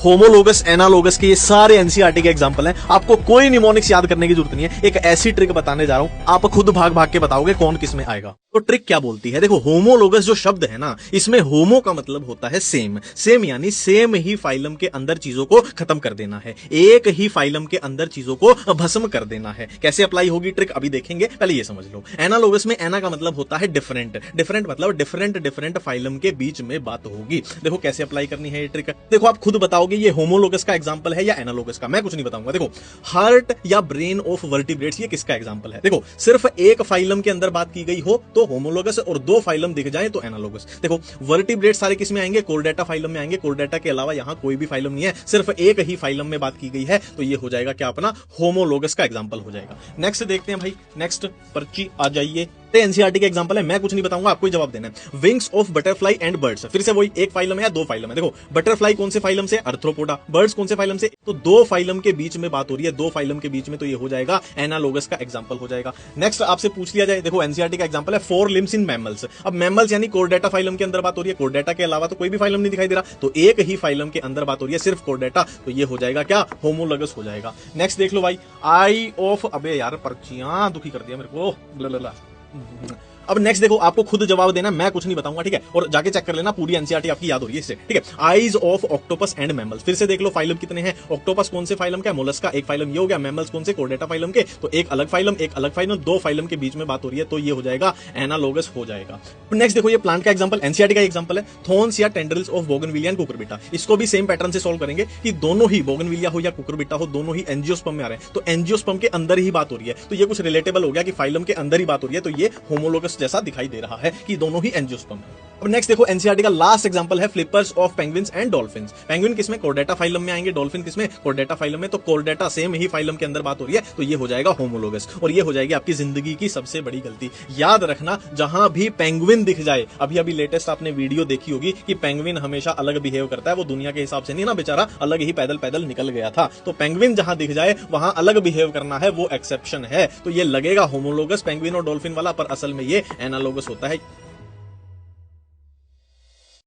Homologous, analogous के ये सारे एनसीईआरटी के एग्जांपल हैं। आपको कोई निमोनिक्स याद करने की जरूरत नहीं है। एक ऐसी ट्रिक बताने जा रहा हूं, आप खुद भाग भाग के बताओगे कौन किस में आएगा। तो ट्रिक क्या बोलती है, देखो होमोलोगस जो शब्द है ना, इसमें होमो का मतलब होता है सेम। सेम यानी सेम ही फाइलम के अंदर चीजों को खत्म कर देना है, एक ही फाइलम के अंदर चीजों को भस्म कर देना है। कैसे अप्लाई होगी ट्रिक अभी देखेंगे, पहले ये समझ लो। एनालोगस में एना का मतलब होता है डिफरेंट। डिफरेंट मतलब डिफरेंट फाइलम के बीच में बात होगी। देखो कैसे अप्लाई करनी है ये ट्रिक, देखो आप खुद बताओगे ये होमोलोगस का एग्जांपल है या एनालोगस का, मैं कुछ नहीं बताऊंगा। देखो हार्ट या ब्रेन ऑफ वर्टिब्रेट्स, ये किसका एग्जांपल है। देखो सिर्फ एक फाइलम के अंदर बात की गई हो तो होमोलोगस, और दो फाइलम दिख जाए तो एनालोगस। देखो वर्टिब्रेट सारे किस में आएंगे, कोर्डेटा फाइलम में आएंगे। कोर्डेटा के अलावा यहां कोई भी फाइलम नहीं है, सिर्फ एक ही फाइलम में बात की गई है, तो ये हो जाएगा क्या, अपना होमोलोगस का एग्जांपल हो जाएगा। नेक्स्ट देखते हैं भाई, नेक्स्ट पर्ची आ जाइए। एनसीईआरटी का एग्जांपल है, मैं कुछ नहीं बताऊंगा, आपको ही जवाब देना है। Wings of butterfly and birds, फिर से वही एक फाइलम है या दो फाइलम है। देखो बटरफ्लाई कौन से फाइलम से, अर्थ्रोपोडा। बर्ड्स कौन से फाइलम से, तो दो फाइलम के बीच में बात हो रही है, दो फाइलम के बीच में, तो ये हो जाएगा एनालोगस का एग्जांपल हो जाएगा। नेक्स्ट आपसे पूछ लिया जाए, देखो एनसीईआरटी का एग्जांपल है फोर लिम्स इन मैमल्स। अब मैमल्स यानी कोर्डेटा फाइलम के अंदर बात हो रही है, कोर्डेटा के अलावा तो कोई भी फाइलम नहीं दिखाई दे रहा, तो एक ही फाइलम के अंदर बात हो रही है, सिर्फ कोर्डेटा, तो ये हो जाएगा क्या, होमोलोगस हो जाएगा। नेक्स्ट देख लो भाई, आई ऑफ, अबे यार पर्चियां दुखी कर दिया मेरे को, ब्ला। अब नेक्स्ट देखो, आपको खुद जवाब देना, मैं कुछ नहीं बताऊंगा, ठीक है। और जाके चेक कर लेना, पूरी एनसीईआरटी आपकी याद हो रही है इससे, ठीक है। Eyes of octopus and mammals, फिर से देख लो फाइलम कितने हैं। ऑक्टोपस कौन से फाइलम का, मोलस्का एक फाइलम, ये हो गया। मैमल्स कौन से, कोर्डेटा फाइलम के, तो एक अलग फाइलम एक अलग फाइलम, दो फाइलम के बीच में बात हो रही है, तो ये हो जाएगा एनालोगस हो जाएगा। नेक्स्ट देखो, ये प्लांट का एग्जांपल, एनसीईआरटी का एग्जांपल है, थॉर्न्स या tendrils of bougainvillea and Cucurbita. इसको भी सेम पैटर्न से सॉल्व करेंगे कि दोनों ही बोगनविलिया हो या कुकुरबिटा हो, दोनों ही एंजियोस्पर्म में आ रहे हैं, तो एंजियोस्पर्म के अंदर ही बात हो रही है, तो ये कुछ रिलेटेबल हो गया कि फाइलम के अंदर ही बात हो रही है, तो ये होमोलोगस जैसा दिखाई दे रहा है कि दोनों ही एंजियोस्पर्म है। अब नेक्स्ट देखो, एनसीईआरटी का लास्ट एग्जांपल है flippers of penguins and dolphins. Penguin किसमें, कोर्डेटा फाइलम में आएंगे, डॉल्फिन किसमें, कोर्डेटा फाइलम में, तो कोर्डेटा सेम ही फाइलम के अंदर बात हो रही है, तो ये हो जाएगा होमोलोगस। और ये हो जाएगी आपकी जिंदगी की सबसे बड़ी गलती। याद रखना, जहां भी पेंगुइन दिख जाए, अभी अभी लेटेस्ट आपने वीडियो देखी होगी कि पेंगुइन हमेशा अलग बिहेव करता है, वो दुनिया के हिसाब से नहीं ना, बेचारा अलग ही पैदल पैदल निकल गया था, तो पेंगुइन जहां दिख जाए वहां अलग बिहेव करना है, वो एक्सेप्शन है, तो ये लगेगा होमोलोगस पेंगुइन और डॉल्फिन वाला, पर असल में ये एनालोगस होता है।